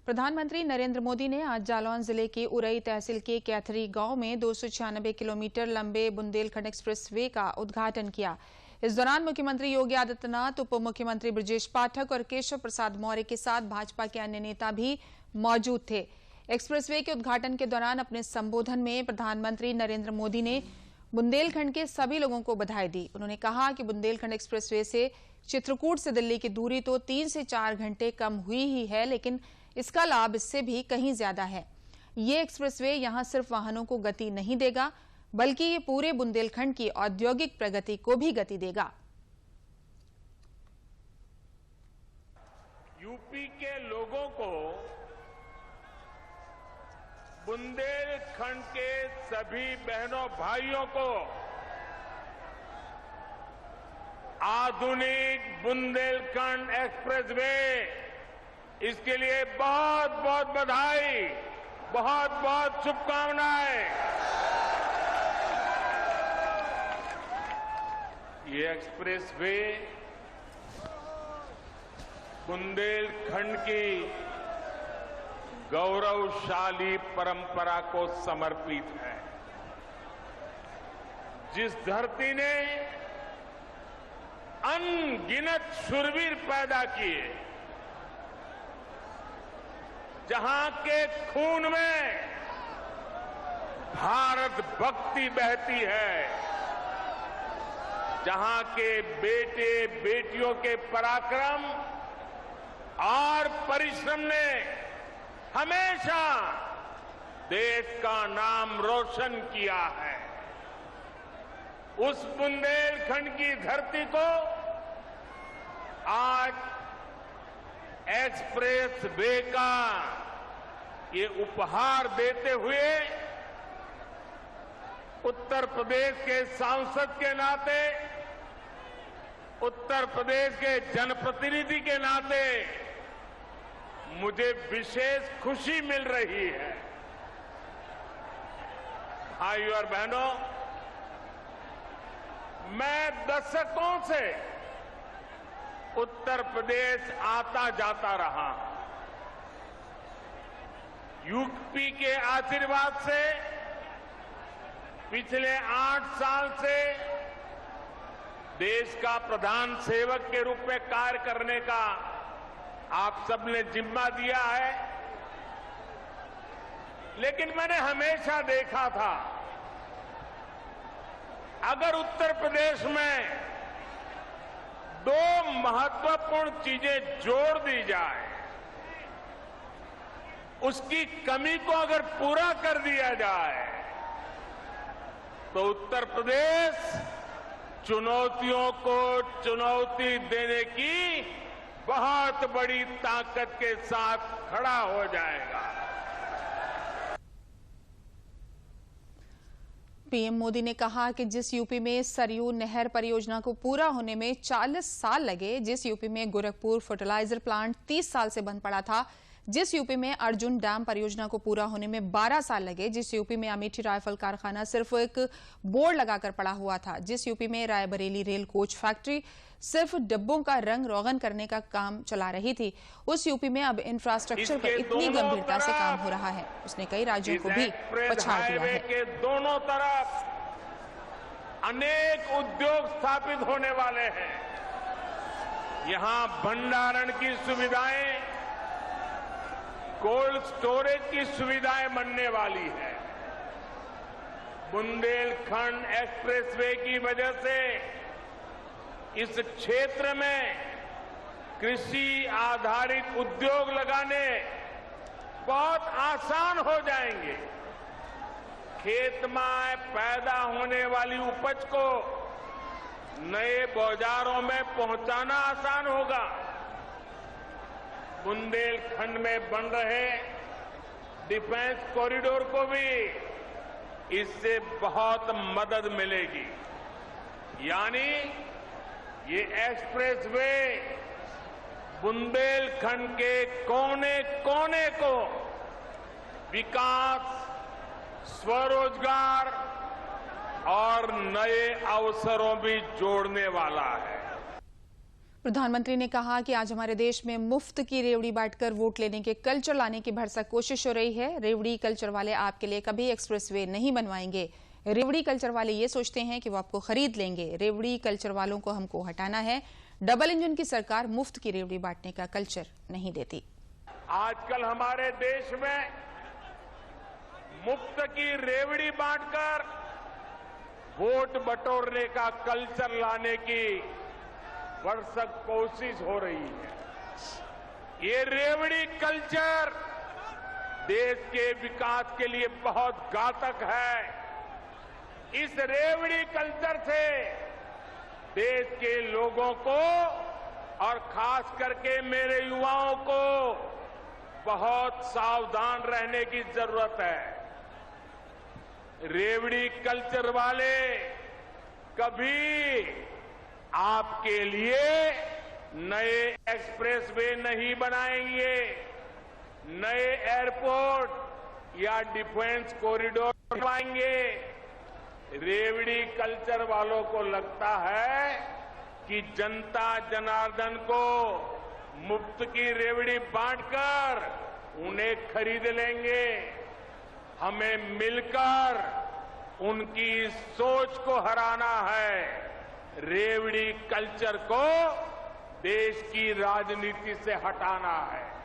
प्रधानमंत्री नरेंद्र मोदी ने आज जालौन जिले के उरई तहसील के कैथरी गांव में 296 किलोमीटर लंबे बुंदेलखंड एक्सप्रेसवे का उद्घाटन किया। इस दौरान मुख्यमंत्री योगी आदित्यनाथ, उप मुख्यमंत्री ब्रजेश पाठक और केशव प्रसाद मौर्य के साथ भाजपा के अन्य नेता भी मौजूद थे। एक्सप्रेसवे के उद्घाटन के दौरान अपने संबोधन में प्रधानमंत्री नरेंद्र मोदी ने बुंदेलखंड के सभी लोगों को बधाई दी। उन्होंने कहा कि बुंदेलखंड एक्सप्रेसवे से चित्रकूट से दिल्ली की दूरी तो 3 से 4 घंटे कम हुई ही है, लेकिन इसका लाभ इससे भी कहीं ज्यादा है। ये एक्सप्रेसवे यहां सिर्फ वाहनों को गति नहीं देगा, बल्कि ये पूरे बुंदेलखंड की औद्योगिक प्रगति को भी गति देगा। यूपी के लोगों को बुंदेलखंड के सभी बहनों भाइयों को आधुनिक बुंदेलखंड एक्सप्रेसवे, इसके लिए बहुत बहुत बधाई, बहुत बहुत शुभकामनाएं। ये एक्सप्रेसवे बुंदेलखंड की गौरवशाली परंपरा को समर्पित है। जिस धरती ने अनगिनत शूरवीर पैदा किए, जहां के खून में भारत भक्ति बहती है, जहां के बेटे बेटियों के पराक्रम और परिश्रम ने हमेशा देश का नाम रोशन किया है, उस बुंदेलखंड की धरती को आज एक्सप्रेस वे का ये उपहार देते हुए उत्तर प्रदेश के सांसद के नाते, उत्तर प्रदेश के जनप्रतिनिधि के नाते मुझे विशेष खुशी मिल रही है। भाइयों और बहनों, मैं दशकों से उत्तर प्रदेश आता जाता रहा। यूपी के आशीर्वाद से पिछले 8 साल से देश का प्रधान सेवक के रूप में कार्य करने का आप सबने जिम्मा दिया है। लेकिन मैंने हमेशा देखा था, अगर उत्तर प्रदेश में 2 महत्वपूर्ण चीजें जोड़ दी जाए, उसकी कमी को अगर पूरा कर दिया जाए, तो उत्तर प्रदेश चुनौतियों को चुनौती देने की बहुत बड़ी ताकत के साथ खड़ा हो जाएगा। पीएम मोदी ने कहा कि जिस यूपी में सरयू नहर परियोजना को पूरा होने में 40 साल लगे, जिस यूपी में गोरखपुर फर्टिलाइजर प्लांट 30 साल से बंद पड़ा था, जिस यूपी में अर्जुन डैम परियोजना को पूरा होने में 12 साल लगे, जिस यूपी में अमेठी राइफल कारखाना सिर्फ एक बोर्ड लगाकर पड़ा हुआ था, जिस यूपी में रायबरेली रेल कोच फैक्ट्री सिर्फ डिब्बों का रंग रोगन करने का काम चला रही थी, उस यूपी में अब इंफ्रास्ट्रक्चर पर इतनी गंभीरता से काम हो रहा है, उसने कई राज्यों को भी पछाड़ दिया है। के दोनों तरफ अनेक उद्योग स्थापित होने वाले हैं। यहां भंडारण की सुविधाएं, कोल्ड स्टोरेज की सुविधाएं बनने वाली है। बुंदेलखंड एक्सप्रेसवे की वजह से इस क्षेत्र में कृषि आधारित उद्योग लगाने बहुत आसान हो जाएंगे। खेत में पैदा होने वाली उपज को नए बाजारों में पहुंचाना आसान होगा। बुंदेलखंड में बन रहे डिफेंस कॉरिडोर को भी इससे बहुत मदद मिलेगी। यानी ये एक्सप्रेसवे बुंदेलखंड के कोने कोने को विकास, स्वरोजगार और नए अवसरों भी जोड़ने वाला है। प्रधानमंत्री ने कहा कि आज हमारे देश में मुफ्त की रेवड़ी बांटकर वोट लेने के कल्चर लाने की भरसक कोशिश हो रही है। रेवड़ी कल्चर वाले आपके लिए कभी एक्सप्रेसवे नहीं बनवाएंगे। रेवड़ी कल्चर वाले ये सोचते हैं कि वो आपको खरीद लेंगे। रेवड़ी कल्चर वालों को हमको हटाना है। डबल इंजन की सरकार मुफ्त की रेवड़ी बांटने का कल्चर नहीं देती। आजकल हमारे देश में मुफ्त की रेवड़ी बांटकर वोट बटोरने का कल्चर लाने की भरसक कोशिश हो रही है। ये रेवड़ी कल्चर देश के विकास के लिए बहुत घातक है। इस रेवड़ी कल्चर से देश के लोगों को और खास करके मेरे युवाओं को बहुत सावधान रहने की जरूरत है। रेवड़ी कल्चर वाले कभी आपके लिए नए एक्सप्रेसवे नहीं बनाएंगे, नए एयरपोर्ट या डिफेंस कॉरिडोर बनवाएंगे। रेवड़ी कल्चर वालों को लगता है कि जनता जनार्दन को मुफ्त की रेवड़ी बांटकर उन्हें खरीद लेंगे। हमें मिलकर उनकी सोच को हराना है। रेवड़ी कल्चर को देश की राजनीति से हटाना है।